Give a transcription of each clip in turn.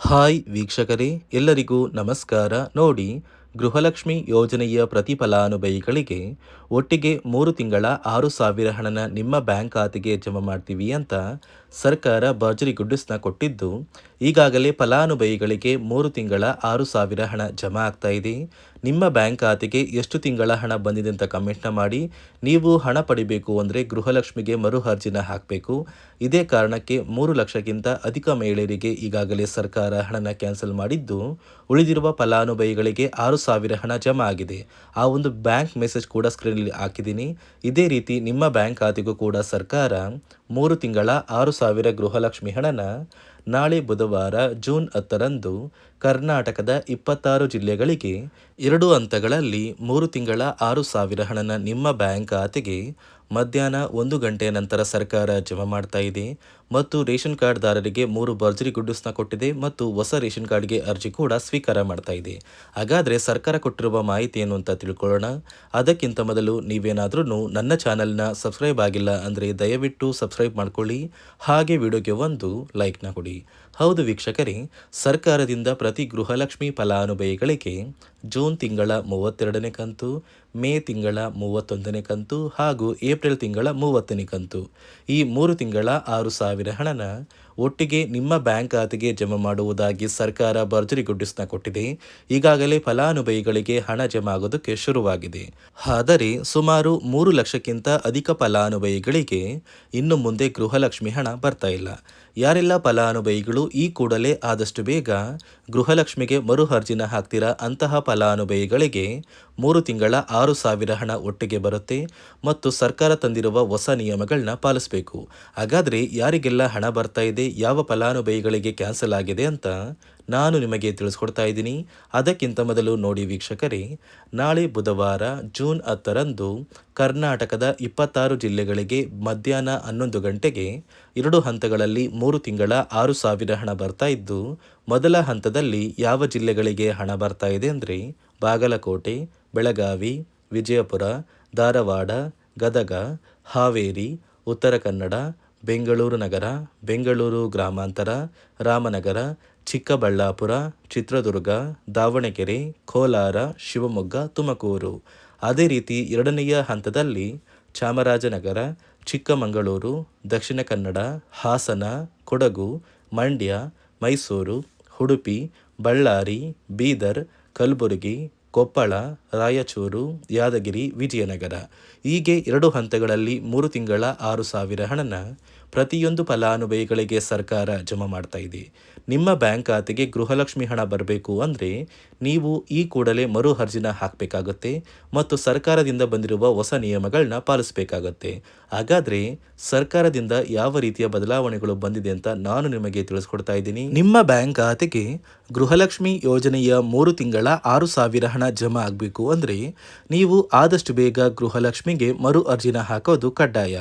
Hi ವೀಕ್ಷಕರೇ, ಎಲ್ಲರಿಗೂ ನಮಸ್ಕಾರ. ನೋಡಿ, ಗೃಹಲಕ್ಷ್ಮಿ ಯೋಜನೆಯ ಪ್ರತಿ ಫಲಾನುಭವಿಗಳಿಗೆ ಒಟ್ಟಿಗೆ 3 ತಿಂಗಳ 6,000 ಹಣನ ನಿಮ್ಮ ಬ್ಯಾಂಕ್ ಖಾತೆಗೆ ಜಮಾ ಮಾಡ್ತೀವಿ ಅಂತ ಸರ್ಕಾರ ಭರ್ಜರಿ ಗುಡ್ಡಿಸ್ನ ಕೊಟ್ಟಿದ್ದು, ಈಗಾಗಲೇ ಫಲಾನುಭವಿಗಳಿಗೆ 3 ತಿಂಗಳ 6,000 ಹಣ ಜಮಾ ಆಗ್ತಾ ಇದೆ. ನಿಮ್ಮ ಬ್ಯಾಂಕ್ ಖಾತೆಗೆ ಎಷ್ಟು ತಿಂಗಳ ಹಣ ಬಂದಿದೆ ಅಂತ ಕಮೆಂಟ್ನ ಮಾಡಿ. ನೀವು ಹಣ ಪಡಿಬೇಕು ಅಂದರೆ ಗೃಹಲಕ್ಷ್ಮಿಗೆ ಮರು ಅರ್ಜಿನ ಹಾಕಬೇಕು. ಇದೇ ಕಾರಣಕ್ಕೆ 3 ಲಕ್ಷಕ್ಕಿಂತ ಅಧಿಕ ಮಹಿಳೆಯರಿಗೆ ಈಗಾಗಲೇ ಸರ್ಕಾರ ಹಣನ ಕ್ಯಾನ್ಸಲ್ ಮಾಡಿದ್ದು, ಉಳಿದಿರುವ ಫಲಾನುಭವಿಗಳಿಗೆ 6,000 ಹಣ ಜಮಾ ಆಗಿದೆ. ಆ ಒಂದು ಬ್ಯಾಂಕ್ ಮೆಸೇಜ್ ಕೂಡ ಸ್ಕ್ರೀನಲ್ಲಿ ಹಾಕಿದ್ದೀನಿ. ಇದೇ ರೀತಿ ನಿಮ್ಮ ಬ್ಯಾಂಕ್ ಖಾತೆಗೂ ಕೂಡ ಸರ್ಕಾರ 3 ತಿಂಗಳ 6,000 ಗೃಹಲಕ್ಷ್ಮಿ ಹಣನ ನಾಳೆ ಬುಧವಾರ ಜೂನ್ 10ರಂದು ಕರ್ನಾಟಕದ 26 ಜಿಲ್ಲೆಗಳಿಗೆ 2 ಹಂತಗಳಲ್ಲಿ 3 ತಿಂಗಳ 6,000 ಹಣನ ನಿಮ್ಮ ಬ್ಯಾಂಕ್ ಖಾತೆಗೆ ಮಧ್ಯಾಹ್ನ 1 ಗಂಟೆಯ ನಂತರ ಸರ್ಕಾರ ಜಮಾ ಮಾಡ್ತಾ ಇದೆ. ಮತ್ತು ರೇಷನ್ ಕಾರ್ಡ್ದಾರರಿಗೆ 3 ಭರ್ಜರಿ ಗುಡ್ಡಿಸ್ನ ಕೊಟ್ಟಿದೆ ಮತ್ತು ಹೊಸ ರೇಷನ್ ಕಾರ್ಡ್ಗೆ ಅರ್ಜಿ ಕೂಡ ಸ್ವೀಕಾರ ಮಾಡ್ತಾ ಇದೆ. ಹಾಗಾದರೆ ಸರ್ಕಾರ ಕೊಟ್ಟಿರುವ ಮಾಹಿತಿ ಏನು ಅಂತ ತಿಳ್ಕೊಳ್ಳೋಣ. ಅದಕ್ಕಿಂತ ಮೊದಲು ನೀವೇನಾದ್ರೂ ನನ್ನ ಚಾನಲ್ನ ಸಬ್ಸ್ಕ್ರೈಬ್ ಆಗಿಲ್ಲ ಅಂದರೆ ದಯವಿಟ್ಟು ಸಬ್ಸ್ಕ್ರೈಬ್ ಮಾಡ್ಕೊಳ್ಳಿ. ಹಾಗೆ ವಿಡಿಯೋಗೆ ಒಂದು ಲೈಕ್ನ ಕೊಡಿ. ಹೌದು ವೀಕ್ಷಕರೇ, ಸರ್ಕಾರದಿಂದ ಪ್ರತಿ ಗೃಹಲಕ್ಷ್ಮಿ ಫಲಾನುಭವಿಗಳಿಗೆ ಜೂನ್ ತಿಂಗಳ 32ನೇ ಕಂತು, ಮೇ ತಿಂಗಳ 31ನೇ ಕಂತು ಹಾಗೂ ಏಪ್ರಿಲ್ ತಿಂಗಳ 30ನೇ ಕಂತು, ಈ 3 ತಿಂಗಳ 6,000 ಹಣನ ಒಟ್ಟಿಗೆ ನಿಮ್ಮ ಬ್ಯಾಂಕ್ ಖಾತೆಗೆ ಜಮಾ ಮಾಡುವುದಾಗಿ ಸರ್ಕಾರ ಭರ್ಜರಿ ಗುಡ್ಡಿಸ್ನ ಕೊಟ್ಟಿದೆ. ಈಗಾಗಲೇ ಫಲಾನುಭವಿಗಳಿಗೆ ಹಣ ಜಮಾ ಆಗೋದಕ್ಕೆ ಶುರುವಾಗಿದೆ. ಆದರೆ ಸುಮಾರು 3 ಲಕ್ಷಕ್ಕಿಂತ ಅಧಿಕ ಫಲಾನುಭವಿಗಳಿಗೆ ಇನ್ನು ಮುಂದೆ ಗೃಹಲಕ್ಷ್ಮಿ ಹಣ ಬರ್ತಾ ಇಲ್ಲ. ಯಾರೆಲ್ಲ ಫಲಾನುಭವಿಗಳು ಈ ಕೂಡಲೇ ಆದಷ್ಟು ಬೇಗ ಗೃಹಲಕ್ಷ್ಮಿಗೆ ಮರು ಅರ್ಜಿನ ಹಾಕ್ತೀರಾ ಅಂತಹ ಫಲಾನುಭವಿಗಳಿಗೆ 3 ತಿಂಗಳ 6,000 ಹಣ ಒಟ್ಟಿಗೆ ಬರುತ್ತೆ ಮತ್ತು ಸರ್ಕಾರ ತಂದಿರುವ ಹೊಸ ನಿಯಮಗಳನ್ನ ಪಾಲಿಸಬೇಕು. ಹಾಗಾದರೆ ಯಾರಿಗೆಲ್ಲ ಹಣ ಬರ್ತಾ ಇದೆ, ಯಾವ ಫಲಾನುಭವಿಗಳಿಗೆ ಕ್ಯಾನ್ಸಲ್ ಆಗಿದೆ ಅಂತ ನಾನು ನಿಮಗೆ ತಿಳಿಸ್ಕೊಡ್ತಾ ಇದ್ದೀನಿ. ಅದಕ್ಕಿಂತ ಮೊದಲು ನೋಡಿ ವೀಕ್ಷಕರೇ, ನಾಳೆ ಬುಧವಾರ ಜೂನ್ 10ರಂದು ಕರ್ನಾಟಕದ 26 ಜಿಲ್ಲೆಗಳಿಗೆ ಮಧ್ಯಾಹ್ನ 11 ಗಂಟೆಗೆ 2 ಹಂತಗಳಲ್ಲಿ 3 ತಿಂಗಳ 6,000 ಹಣ ಬರ್ತಾ ಇದ್ದು, ಮೊದಲ ಹಂತದಲ್ಲಿ ಯಾವ ಜಿಲ್ಲೆಗಳಿಗೆ ಹಣ ಬರ್ತಾ ಇದೆ ಅಂದರೆ ಬಾಗಲಕೋಟೆ, ಬೆಳಗಾವಿ, ವಿಜಯಪುರ, ಧಾರವಾಡ, ಗದಗ, ಹಾವೇರಿ, ಉತ್ತರ ಕನ್ನಡ, ಬೆಂಗಳೂರು ನಗರ, ಬೆಂಗಳೂರು ಗ್ರಾಮಾಂತರ, ರಾಮನಗರ, ಚಿಕ್ಕಬಳ್ಳಾಪುರ, ಚಿತ್ರದುರ್ಗ, ದಾವಣಗೆರೆ, ಕೋಲಾರ, ಶಿವಮೊಗ್ಗ, ತುಮಕೂರು. ಅದೇ ರೀತಿ 2ನೆಯ ಹಂತದಲ್ಲಿ ಚಾಮರಾಜನಗರ, ಚಿಕ್ಕಮಗಳೂರು, ದಕ್ಷಿಣ ಕನ್ನಡ, ಹಾಸನ, ಕೊಡಗು, ಮಂಡ್ಯ, ಮೈಸೂರು, ಉಡುಪಿ, ಬಳ್ಳಾರಿ, ಬೀದರ್, ಕಲಬುರಗಿ, ಕೊಪ್ಪಳ, ರಾಯಚೂರು, ಯಾದಗಿರಿ, ವಿಜಯನಗರ. ಹೀಗೆ 2 ಹಂತಗಳಲ್ಲಿ 3 ತಿಂಗಳ 6,000 ಹಣನ ಪ್ರತಿಯೊಂದು ಫಲಾನುಭವಿಗಳಿಗೆ ಸರ್ಕಾರ ಜಮಾ ಮಾಡ್ತಾ ಇದೆ. ನಿಮ್ಮ ಬ್ಯಾಂಕ್ ಖಾತೆಗೆ ಗೃಹಲಕ್ಷ್ಮಿ ಹಣ ಬರಬೇಕು ಅಂದರೆ ನೀವು ಈ ಕೂಡಲೇ ಮರು ಅರ್ಜಿನ ಹಾಕಬೇಕಾಗುತ್ತೆ ಮತ್ತು ಸರ್ಕಾರದಿಂದ ಬಂದಿರುವ ಹೊಸ ನಿಯಮಗಳನ್ನ ಪಾಲಿಸಬೇಕಾಗತ್ತೆ. ಹಾಗಾದರೆ ಸರ್ಕಾರದಿಂದ ಯಾವ ರೀತಿಯ ಬದಲಾವಣೆಗಳು ಬಂದಿದೆ ಅಂತ ನಾನು ನಿಮಗೆ ತಿಳಿಸ್ಕೊಡ್ತಾ ಇದ್ದೀನಿ. ನಿಮ್ಮ ಬ್ಯಾಂಕ್ ಖಾತೆಗೆ ಗೃಹಲಕ್ಷ್ಮಿ ಯೋಜನೆಯ 3 ತಿಂಗಳ 6,000 ಹಣ ಜಮಾ ಆಗಬೇಕು ಅಂದರೆ ನೀವು ಆದಷ್ಟು ಬೇಗ ಗೃಹಲಕ್ಷ್ಮಿಗೆ ಮರು ಅರ್ಜಿನ ಹಾಕೋದು ಕಡ್ಡಾಯ.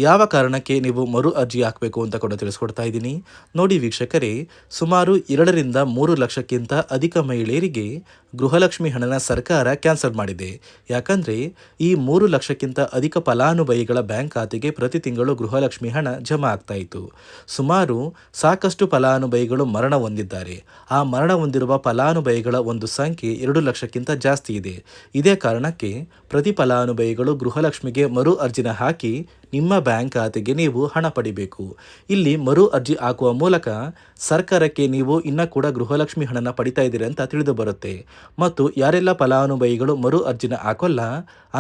ಯಾವ ಕಾರಣಕ್ಕೆ ನೀವು ಮರು ಅರ್ಜಿ ಹಾಕಬೇಕು ಅಂತ ಕೂಡ ತಿಳಿಸ್ಕೊಡ್ತಾ ಇದ್ದೀನಿ. ನೋಡಿ ವೀಕ್ಷಕರೇ, ಸುಮಾರು 2 ರಿಂದ 3 ಲಕ್ಷಕ್ಕಿಂತ ಅಧಿಕ ಮಹಿಳೆಯರಿಗೆ ಗೃಹಲಕ್ಷ್ಮಿ ಹಣನ ಸರ್ಕಾರ ಕ್ಯಾನ್ಸಲ್ ಮಾಡಿದೆ. ಯಾಕಂದರೆ ಈ 3 ಲಕ್ಷಕ್ಕಿಂತ ಅಧಿಕ ಫಲಾನುಭವಿಗಳ ಬ್ಯಾಂಕ್ ಖಾತೆಗೆ ಪ್ರತಿ ತಿಂಗಳು ಗೃಹಲಕ್ಷ್ಮಿ ಹಣ ಜಮಾ ಆಗ್ತಾ ಇತ್ತು. ಸುಮಾರು ಸಾಕಷ್ಟು ಫಲಾನುಭವಿಗಳು ಮರಣ ಹೊಂದಿದ್ದಾರೆ. ಆ ಮರಣ ಹೊಂದಿರುವ ಫಲಾನುಭವಿಗಳ ಒಂದು ಸಂಖ್ಯೆ 2 ಲಕ್ಷಕ್ಕಿಂತ ಜಾಸ್ತಿ ಇದೆ. ಇದೇ ಕಾರಣಕ್ಕೆ ಪ್ರತಿ ಫಲಾನುಭವಿಗಳು ಗೃಹಲಕ್ಷ್ಮಿಗೆ ಮರು ಅರ್ಜಿನ ಹಾಕಿ ನಿಮ್ಮ ಬ್ಯಾಂಕ್ ಖಾತೆಗೆ ನೀವು ಹಣ ಪಡಿಬೇಕು. ಇಲ್ಲಿ ಮರು ಅರ್ಜಿ ಹಾಕುವ ಮೂಲಕ ಸರ್ಕಾರಕ್ಕೆ ನೀವು ಇನ್ನೂ ಕೂಡ ಗೃಹಲಕ್ಷ್ಮಿ ಹಣನ ಪಡಿತಾ ಇದ್ದೀರಿ ಅಂತ ತಿಳಿದು ಬರುತ್ತೆ. ಮತ್ತು ಯಾರೆಲ್ಲ ಫಲಾನುಭವಿಗಳು ಮರು ಅರ್ಜಿನ ಹಾಕೋಲ್ಲ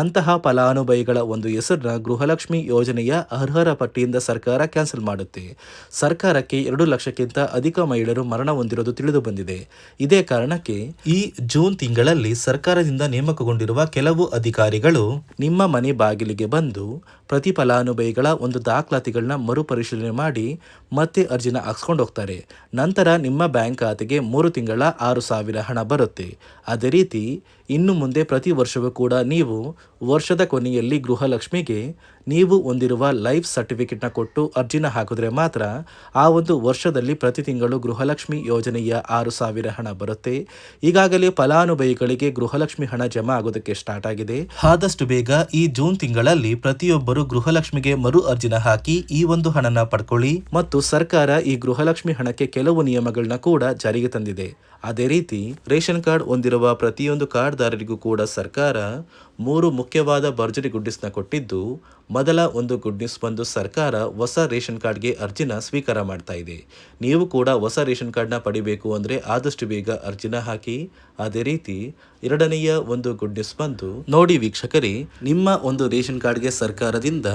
ಅಂತಹ ಫಲಾನುಭವಿಗಳ ಒಂದು ಹೆಸರನ್ನ ಗೃಹಲಕ್ಷ್ಮಿ ಯೋಜನೆಯ ಅರ್ಹರ ಪಟ್ಟಿಯಿಂದ ಸರ್ಕಾರ ಕ್ಯಾನ್ಸಲ್ ಮಾಡುತ್ತೆ. ಸರ್ಕಾರಕ್ಕೆ 2 ಲಕ್ಷಕ್ಕಿಂತ ಅಧಿಕ ಮಹಿಳೆಯರು ಮರಣ ಹೊಂದಿರೋದು ತಿಳಿದು ಬಂದಿದೆ. ಇದೇ ಕಾರಣಕ್ಕೆ ಈ ಜೂನ್ ತಿಂಗಳಲ್ಲಿ ಸರ್ಕಾರದಿಂದ ನೇಮಕಗೊಂಡಿರುವ ಕೆಲವು ಅಧಿಕಾರಿಗಳು ನಿಮ್ಮ ಮನೆ ಬಾಗಿಲಿಗೆ ಬಂದು ಪ್ರತಿ ಫಲಾನುಭವಿಗಳ ಒಂದು ದಾಖಲಾತಿಗಳನ್ನ ಮರುಪರಿಶೀಲನೆ ಮಾಡಿ ಮತ್ತೆ ಅರ್ಜಿನ ಹಾಕ್ಸ್ಕೊಂಡು ಹೋಗ್ತಾರೆ. ನಂತರ ನಿಮ್ಮ ಬ್ಯಾಂಕ್ ಖಾತೆಗೆ 3 ತಿಂಗಳ 6,000 ಹಣ ಬರುತ್ತೆ. ಅದೇ ರೀತಿ ಇನ್ನು ಮುಂದೆ ಪ್ರತಿ ವರ್ಷವೂ ಕೂಡ ನೀವು ವರ್ಷದ ಕೊನೆಯಲ್ಲಿ ಗೃಹಲಕ್ಷ್ಮಿಗೆ ನೀವು ಹೊಂದಿರುವ ಲೈಫ್ ಸರ್ಟಿಫಿಕೇಟ್ನ ಕೊಟ್ಟು ಅರ್ಜಿನ ಹಾಕಿದ್ರೆ ಮಾತ್ರ ಆ ಒಂದು ವರ್ಷದಲ್ಲಿ ಪ್ರತಿ ತಿಂಗಳು ಗೃಹಲಕ್ಷ್ಮಿ ಯೋಜನೆಯ 6,000 ಹಣ ಬರುತ್ತೆ. ಈಗಾಗಲೇ ಫಲಾನುಭವಿಗಳಿಗೆ ಗೃಹಲಕ್ಷ್ಮಿ ಹಣ ಜಮಾ ಆಗೋದಕ್ಕೆ ಸ್ಟಾರ್ಟ್ ಆಗಿದೆ. ಆದಷ್ಟು ಬೇಗ ಈ ಜೂನ್ ತಿಂಗಳಲ್ಲಿ ಪ್ರತಿಯೊಬ್ಬರು ಗೃಹಲಕ್ಷ್ಮಿಗೆ ಮರು ಅರ್ಜಿನ ಹಾಕಿ ಈ ಒಂದು ಹಣನ ಪಡ್ಕೊಳ್ಳಿ. ಮತ್ತು ಸರ್ಕಾರ ಈ ಗೃಹಲಕ್ಷ್ಮಿ ಹಣಕ್ಕೆ ಕೆಲವು ನಿಯಮಗಳನ್ನ ಕೂಡ ಜಾರಿಗೆ ತಂದಿದೆ. ಅದೇ ರೀತಿ ರೇಷನ್ ಕಾರ್ಡ್ ಹೊಂದಿರುವ ಪ್ರತಿಯೊಂದು ಕಾರ್ಡ್ದಾರರಿಗೂ ಕೂಡ ಸರ್ಕಾರ 3 ಮುಖ್ಯವಾದ ಭರ್ಜರಿ ಗುಡ್ ನ್ಯೂಸ್ನ ಕೊಟ್ಟಿದ್ದು, ಮೊದಲ ಒಂದು ಗುಡ್ ನ್ಯೂಸ್ ಬಂದು ಸರ್ಕಾರ ಹೊಸ ರೇಷನ್ ಕಾರ್ಡ್ಗೆ ಅರ್ಜಿನ ಸ್ವೀಕಾರ ಮಾಡ್ತಾ ಇದೆ. ನೀವು ಕೂಡ ಹೊಸ ರೇಷನ್ ಕಾರ್ಡ್ನ ಪಡಿಬೇಕು ಅಂದರೆ ಆದಷ್ಟು ಬೇಗ ಅರ್ಜಿನ ಹಾಕಿ. ಅದೇ ರೀತಿ ಎರಡನೆಯ ಒಂದು ಗುಡ್ ನ್ಯೂಸ್ ಬಂದು ನೋಡಿ ವೀಕ್ಷಕರೇ, ನಿಮ್ಮ ಒಂದು ರೇಷನ್ ಕಾರ್ಡ್ಗೆ ಸರ್ಕಾರದಿಂದ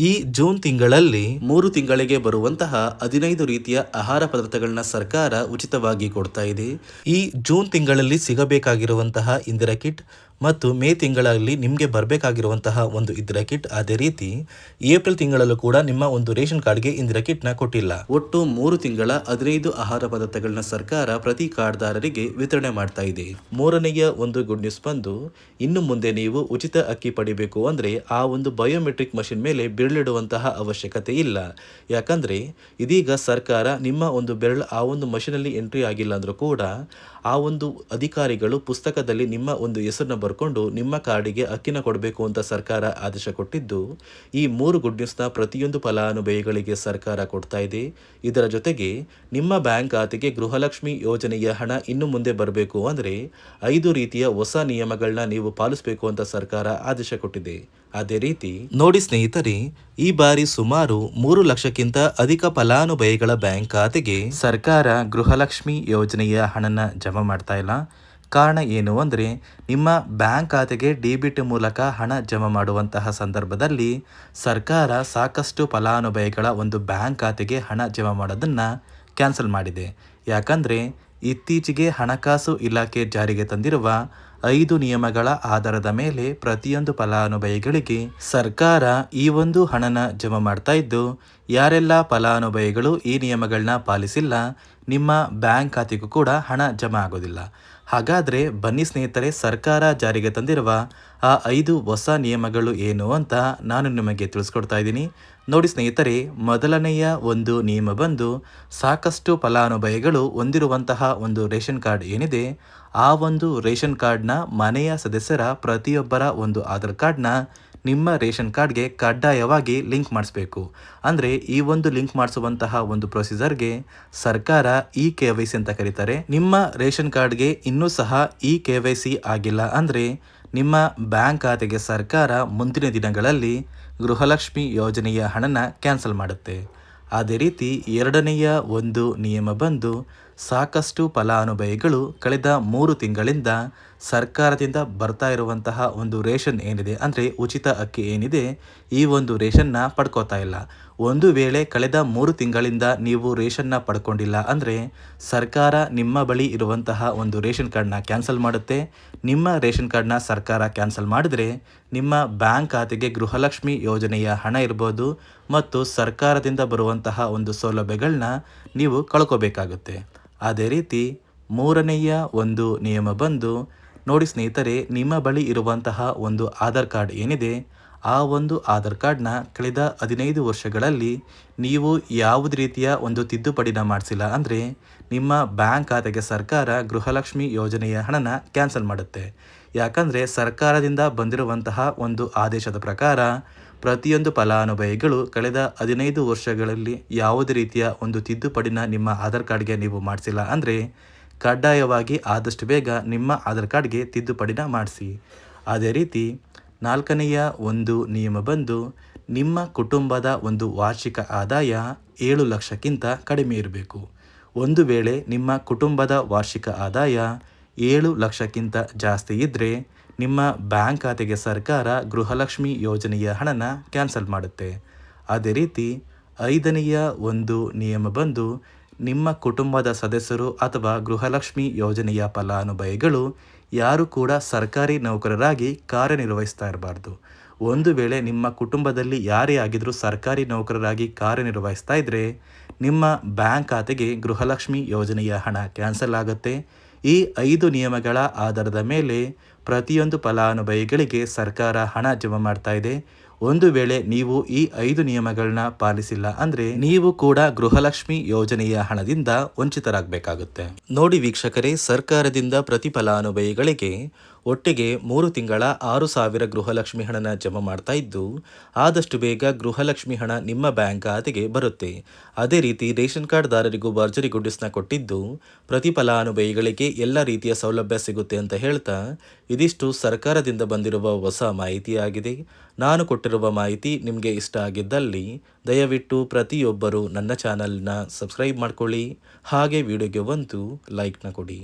ಈ ಜೂನ್ ತಿಂಗಳಲ್ಲಿ 3 ತಿಂಗಳಿಗೆ ಬರುವಂತಹ 15 ರೀತಿಯ ಆಹಾರ ಪದಾರ್ಥಗಳನ್ನ ಸರ್ಕಾರ ಉಚಿತವಾಗಿ ಕೊಡ್ತಾ ಇದೆ. ಈ ಜೂನ್ ತಿಂಗಳಲ್ಲಿ ಸಿಗಬೇಕಾಗಿರುವಂತಹ ಇಂದಿರಾ ಕಿಟ್ ಮತ್ತು ಮೇ ತಿಂಗಳಲ್ಲಿ ನಿಮಗೆ ಬರಬೇಕಾಗಿರುವಂತಹ ಒಂದು ಇಂದಿರಾ ಕಿಟ್, ಅದೇ ರೀತಿ ಏಪ್ರಿಲ್ ತಿಂಗಳಲ್ಲೂ ಕೂಡ ನಿಮ್ಮ ಒಂದು ರೇಷನ್ ಕಾರ್ಡ್ಗೆ ಇಂದಿರಾ ಕಿಟ್ನ ಕೊಟ್ಟಿಲ್ಲ. ಒಟ್ಟು 3 ತಿಂಗಳ 15 ಆಹಾರ ಪದಾರ್ಥಗಳನ್ನ ಸರ್ಕಾರ ಪ್ರತಿ ಕಾರ್ಡ್ದಾರರಿಗೆ ವಿತರಣೆ ಮಾಡ್ತಾ ಇದೆ. ಮೂರನೆಯ ಒಂದು ಗುಡ್ ನ್ಯೂಸ್ ಬಂದು, ಇನ್ನು ಮುಂದೆ ನೀವು ಉಚಿತ ಅಕ್ಕಿ ಪಡಿಬೇಕು ಅಂದರೆ ಆ ಒಂದು ಬಯೋಮೆಟ್ರಿಕ್ ಮಷಿನ್ ಮೇಲೆ ಬೆರಳಿಡುವಂತಹ ಅವಶ್ಯಕತೆ ಇಲ್ಲ. ಯಾಕಂದರೆ ಇದೀಗ ಸರ್ಕಾರ ನಿಮ್ಮ ಒಂದು ಬೆರಳು ಆ ಒಂದು ಮಷಿನಲ್ಲಿ ಎಂಟ್ರಿ ಆಗಿಲ್ಲ ಅಂದರೂ ಕೂಡ ಆ ಒಂದು ಅಧಿಕಾರಿಗಳು ಪುಸ್ತಕದಲ್ಲಿ ನಿಮ್ಮ ಒಂದು ಹೆಸರನ್ನ ಬರ್ಕೊಂಡು ನಿಮ್ಮ ಕಾರ್ಡಿಗೆ ಅಕ್ಕಿನ ಕೊಡಬೇಕು ಅಂತ ಸರ್ಕಾರ ಆದೇಶ ಕೊಟ್ಟಿದ್ದು, ಈ 3 ಗುಡ್ ನ್ಯೂಸ್ನ ಪ್ರತಿಯೊಂದು ಫಲಾನುಭವಿಗಳಿಗೆ ಸರ್ಕಾರ ಕೊಡ್ತಾ ಇದೆ. ಇದರ ಜೊತೆಗೆ ನಿಮ್ಮ ಬ್ಯಾಂಕ್ ಖಾತೆಗೆ ಗೃಹಲಕ್ಷ್ಮಿ ಯೋಜನೆಯ ಹಣ ಇನ್ನು ಮುಂದೆ ಬರಬೇಕು ಅಂದರೆ 5 ರೀತಿಯ ಹೊಸ ನಿಯಮಗಳನ್ನ ನೀವು ಪಾಲಿಸಬೇಕು ಅಂತ ಸರ್ಕಾರ ಆದೇಶ ಕೊಟ್ಟಿದೆ. ಅದೇ ರೀತಿ ನೋಡಿ ಸ್ನೇಹಿತರೆ, ಈ ಬಾರಿ ಸುಮಾರು 3 ಲಕ್ಷಕ್ಕಿಂತ ಅಧಿಕ ಫಲಾನುಭವಿಗಳ ಬ್ಯಾಂಕ್ ಖಾತೆಗೆ ಸರ್ಕಾರ ಗೃಹಲಕ್ಷ್ಮಿ ಯೋಜನೆಯ ಹಣನ ಜಮಾ ಮಾಡ್ತಾ ಇಲ್ಲ. ಕಾರಣ ಏನು ಅಂದರೆ, ನಿಮ್ಮ ಬ್ಯಾಂಕ್ ಖಾತೆಗೆ ಡೆಬಿಟ್ ಮೂಲಕ ಹಣ ಜಮಾ ಮಾಡುವಂತಹ ಸಂದರ್ಭದಲ್ಲಿ ಸರ್ಕಾರ ಸಾಕಷ್ಟು ಫಲಾನುಭವಿಗಳ ಒಂದು ಬ್ಯಾಂಕ್ ಖಾತೆಗೆ ಹಣ ಜಮಾ ಮಾಡೋದನ್ನು ಕ್ಯಾನ್ಸಲ್ ಮಾಡಿದೆ. ಯಾಕಂದರೆ ಇತ್ತೀಚೆಗೆ ಹಣಕಾಸು ಇಲಾಖೆ ಜಾರಿಗೆ ತಂದಿರುವ 5 ನಿಯಮಗಳ ಆಧಾರದ ಮೇಲೆ ಪ್ರತಿಯೊಂದು ಫಲಾನುಭವಿಗಳಿಗೆ ಸರ್ಕಾರ ಈ ಒಂದು ಹಣನ ಜಮಾ ಮಾಡ್ತಾ ಇದ್ದು, ಯಾರೆಲ್ಲ ಫಲಾನುಭವಿಗಳು ಈ ನಿಯಮಗಳನ್ನ ಪಾಲಿಸಿಲ್ಲ ನಿಮ್ಮ ಬ್ಯಾಂಕ್ ಖಾತೆಗೂ ಕೂಡ ಹಣ ಜಮಾ ಆಗೋದಿಲ್ಲ. ಹಾಗಾದರೆ ಬನ್ನಿ ಸ್ನೇಹಿತರೆ, ಸರ್ಕಾರ ಜಾರಿಗೆ ತಂದಿರುವ ಆ 5 ಹೊಸ ನಿಯಮಗಳು ಏನು ಅಂತ ನಾನು ನಿಮಗೆ ತಿಳಿಸ್ಕೊಡ್ತಾ ಇದ್ದೀನಿ. ನೋಡಿ ಸ್ನೇಹಿತರೆ, ಮೊದಲನೆಯ ಒಂದು ನಿಯಮ ಬಂದು, ಸಾಕಷ್ಟು ಫಲಾನುಭವಿಗಳು ಹೊಂದಿರುವಂತಹ ಒಂದು ರೇಷನ್ ಕಾರ್ಡ್ ಏನಿದೆ ಆ ಒಂದು ರೇಷನ್ ಕಾರ್ಡ್ನ ಮನೆಯ ಸದಸ್ಯರ ಪ್ರತಿಯೊಬ್ಬರ ಒಂದು ಆಧಾರ್ ಕಾರ್ಡ್ನ ನಿಮ್ಮ ರೇಷನ್ ಕಾರ್ಡ್ಗೆ ಕಡ್ಡಾಯವಾಗಿ ಲಿಂಕ್ ಮಾಡಿಸ್ಬೇಕು. ಅಂದರೆ ಈ ಒಂದು ಲಿಂಕ್ ಮಾಡಿಸುವಂತಹ ಒಂದು ಪ್ರೊಸೀಜರ್ಗೆ ಸರ್ಕಾರ KYC ಅಂತ ಕರೀತಾರೆ. ನಿಮ್ಮ ರೇಷನ್ ಕಾರ್ಡ್ಗೆ ಇನ್ನೂ ಸಹ KYC ಆಗಿಲ್ಲ ಅಂದರೆ ನಿಮ್ಮ ಬ್ಯಾಂಕ್ ಖಾತೆಗೆ ಸರ್ಕಾರ ಮುಂದಿನ ದಿನಗಳಲ್ಲಿ ಗೃಹಲಕ್ಷ್ಮಿ ಯೋಜನೆಯ ಹಣನ ಕ್ಯಾನ್ಸಲ್ ಮಾಡುತ್ತೆ. ಅದೇ ರೀತಿ ಎರಡನೆಯ ಒಂದು ನಿಯಮ ಬಂದು, ಸಾಕಷ್ಟು ಫಲಾನುಭವಿಗಳು ಕಳೆದ 3 ತಿಂಗಳಿಂದ ಸರ್ಕಾರದಿಂದ ಬರ್ತಾ ಇರುವಂತಹ ಒಂದು ರೇಷನ್ ಏನಿದೆ ಅಂದರೆ ಉಚಿತ ಅಕ್ಕಿ ಏನಿದೆ, ಈ ಒಂದು ರೇಷನ್ನ ಪಡ್ಕೋತಾ ಇಲ್ಲ. ಒಂದು ವೇಳೆ ಕಳೆದ 3 ತಿಂಗಳಿಂದ ನೀವು ರೇಷನ್ನ ಪಡ್ಕೊಂಡಿಲ್ಲ ಅಂದರೆ ಸರ್ಕಾರ ನಿಮ್ಮ ಬಳಿ ಇರುವಂತಹ ಒಂದು ರೇಷನ್ ಕಾರ್ಡ್ನ ಕ್ಯಾನ್ಸಲ್ ಮಾಡುತ್ತೆ. ನಿಮ್ಮ ರೇಷನ್ ಕಾರ್ಡ್ನ ಸರ್ಕಾರ ಕ್ಯಾನ್ಸಲ್ ಮಾಡಿದ್ರೆ ನಿಮ್ಮ ಬ್ಯಾಂಕ್ ಖಾತೆಗೆ ಗೃಹಲಕ್ಷ್ಮಿ ಯೋಜನೆಯ ಹಣ ಇರ್ಬೋದು ಮತ್ತು ಸರ್ಕಾರದಿಂದ ಬರುವಂತಹ ಒಂದು ಸೌಲಭ್ಯಗಳನ್ನ ನೀವು ಕಳ್ಕೋಬೇಕಾಗುತ್ತೆ. ಅದೇ ರೀತಿ ಮೂರನೆಯ ಒಂದು ನಿಯಮ ಬಂದು, ನೋಡಿ ಸ್ನೇಹಿತರೆ, ನಿಮ್ಮ ಬಳಿ ಇರುವಂತಹ ಒಂದು ಆಧಾರ್ ಕಾರ್ಡ್ ಏನಿದೆ ಆ ಒಂದು ಆಧಾರ್ ಕಾರ್ಡ್ನ ಕಳೆದ 15 ವರ್ಷಗಳಲ್ಲಿ ನೀವು ಯಾವುದೇ ರೀತಿಯ ಒಂದು ತಿದ್ದುಪಡಿನ ಮಾಡಿಸಿಲ್ಲ ಅಂದರೆ ನಿಮ್ಮ ಬ್ಯಾಂಕ್ ಖಾತೆಗೆ ಸರ್ಕಾರ ಗೃಹಲಕ್ಷ್ಮಿ ಯೋಜನೆಯ ಹಣನ ಕ್ಯಾನ್ಸಲ್ ಮಾಡುತ್ತೆ. ಯಾಕಂದರೆ ಸರ್ಕಾರದಿಂದ ಬಂದಿರುವಂತಹ ಒಂದು ಆದೇಶದ ಪ್ರಕಾರ ಪ್ರತಿಯೊಂದು ಫಲಾನುಭವಿಗಳು ಕಳೆದ 15 ವರ್ಷಗಳಲ್ಲಿ ಯಾವುದೇ ರೀತಿಯ ಒಂದು ತಿದ್ದುಪಡಿನ ನಿಮ್ಮ ಆಧಾರ್ ಕಾರ್ಡ್ಗೆ ನೀವು ಮಾಡಿಸಿಲ್ಲ ಅಂದರೆ ಕಡ್ಡಾಯವಾಗಿ ಆದಷ್ಟು ಬೇಗ ನಿಮ್ಮ ಆಧಾರ್ ಕಾರ್ಡ್ಗೆ ತಿದ್ದುಪಡಿನ ಮಾಡಿಸಿ. ಅದೇ ರೀತಿ ನಾಲ್ಕನೆಯ ಒಂದು ನಿಯಮ ಬಂದು, ನಿಮ್ಮ ಕುಟುಂಬದ ಒಂದು ವಾರ್ಷಿಕ ಆದಾಯ 7 ಲಕ್ಷಕ್ಕಿಂತ ಕಡಿಮೆ ಇರಬೇಕು. ಒಂದು ವೇಳೆ ನಿಮ್ಮ ಕುಟುಂಬದ ವಾರ್ಷಿಕ ಆದಾಯ 7 ಲಕ್ಷಕ್ಕಿಂತ ಜಾಸ್ತಿ ಇದ್ದರೆ ನಿಮ್ಮ ಬ್ಯಾಂಕ್ ಖಾತೆಗೆ ಸರ್ಕಾರ ಗೃಹಲಕ್ಷ್ಮಿ ಯೋಜನೆಯ ಹಣನ ಕ್ಯಾನ್ಸಲ್ ಮಾಡುತ್ತೆ. ಅದೇ ರೀತಿ ಐದನೆಯ ಒಂದು ನಿಯಮ ಬಂದು, ನಿಮ್ಮ ಕುಟುಂಬದ ಸದಸ್ಯರು ಅಥವಾ ಗೃಹಲಕ್ಷ್ಮಿ ಯೋಜನೆಯ ಫಲಾನುಭವಿಗಳು ಯಾರು ಕೂಡ ಸರ್ಕಾರಿ ನೌಕರರಾಗಿ ಕಾರ್ಯನಿರ್ವಹಿಸ್ತಾ ಇರಬಾರ್ದು. ಒಂದು ವೇಳೆ ನಿಮ್ಮ ಕುಟುಂಬದಲ್ಲಿ ಯಾರೇ ಆಗಿದ್ರೂ ಸರ್ಕಾರಿ ನೌಕರರಾಗಿ ಕಾರ್ಯನಿರ್ವಹಿಸ್ತಾ ಇದ್ದರೆ ನಿಮ್ಮ ಬ್ಯಾಂಕ್ ಖಾತೆಗೆ ಗೃಹಲಕ್ಷ್ಮಿ ಯೋಜನೆಯ ಹಣ ಕ್ಯಾನ್ಸಲ್ ಆಗುತ್ತೆ. ಈ 5 ನಿಯಮಗಳ ಆಧಾರದ ಮೇಲೆ ಪ್ರತಿಯೊಂದು ಫಲಾನುಭವಿಗಳಿಗೆ ಸರ್ಕಾರ ಹಣ ಜಮಾ ಮಾಡ್ತಾ ಇದೆ. ಒಂದು ವೇಳೆ ನೀವು ಈ 5 ನಿಯಮಗಳನ್ನ ಪಾಲಿಸಿಲ್ಲ ಅಂದ್ರೆ ನೀವು ಕೂಡ ಗೃಹಲಕ್ಷ್ಮಿ ಯೋಜನೆಯ ಹಣದಿಂದ ವಂಚಿತರಾಗಬೇಕಾಗುತ್ತೆ. ನೋಡಿ ವೀಕ್ಷಕರೇ, ಸರ್ಕಾರದಿಂದ ಪ್ರತಿ ಫಲಾನುಭವಿಗಳಿಗೆ ಒಟ್ಟಿಗೆ 3 ತಿಂಗಳ 6,000 ಗೃಹಲಕ್ಷ್ಮಿ ಹಣನ ಜಮಾ ಮಾಡ್ತಾ ಇದ್ದು, ಆದಷ್ಟು ಬೇಗ ಗೃಹಲಕ್ಷ್ಮಿ ಹಣ ನಿಮ್ಮ ಬ್ಯಾಂಕ್ ಖಾತೆಗೆ ಬರುತ್ತೆ. ಅದೇ ರೀತಿ ರೇಷನ್ ಕಾರ್ಡ್ದಾರರಿಗೂ ಭರ್ಜರಿ ಗುಡ್ಡಿಸ್ನ ಕೊಟ್ಟಿದ್ದು, ಪ್ರತಿ ಫಲಾನುಭವಿಗಳಿಗೆ ಎಲ್ಲ ರೀತಿಯ ಸೌಲಭ್ಯ ಸಿಗುತ್ತೆ ಅಂತ ಹೇಳ್ತಾ, ಇದಿಷ್ಟು ಸರ್ಕಾರದಿಂದ ಬಂದಿರುವ ಹೊಸ ಮಾಹಿತಿಯಾಗಿದೆ. ನಾನು ಕೊಟ್ಟಿರುವ ಮಾಹಿತಿ ನಿಮಗೆ ಇಷ್ಟ ಆಗಿದ್ದಲ್ಲಿ ದಯವಿಟ್ಟು ಪ್ರತಿಯೊಬ್ಬರು ನನ್ನ ಚಾನಲ್ನ ಸಬ್ಸ್ಕ್ರೈಬ್ ಮಾಡ್ಕೊಳ್ಳಿ, ಹಾಗೆ ವಿಡಿಯೋಗೆ ಒಂದು ಲೈಕ್ನ ಕೊಡಿ.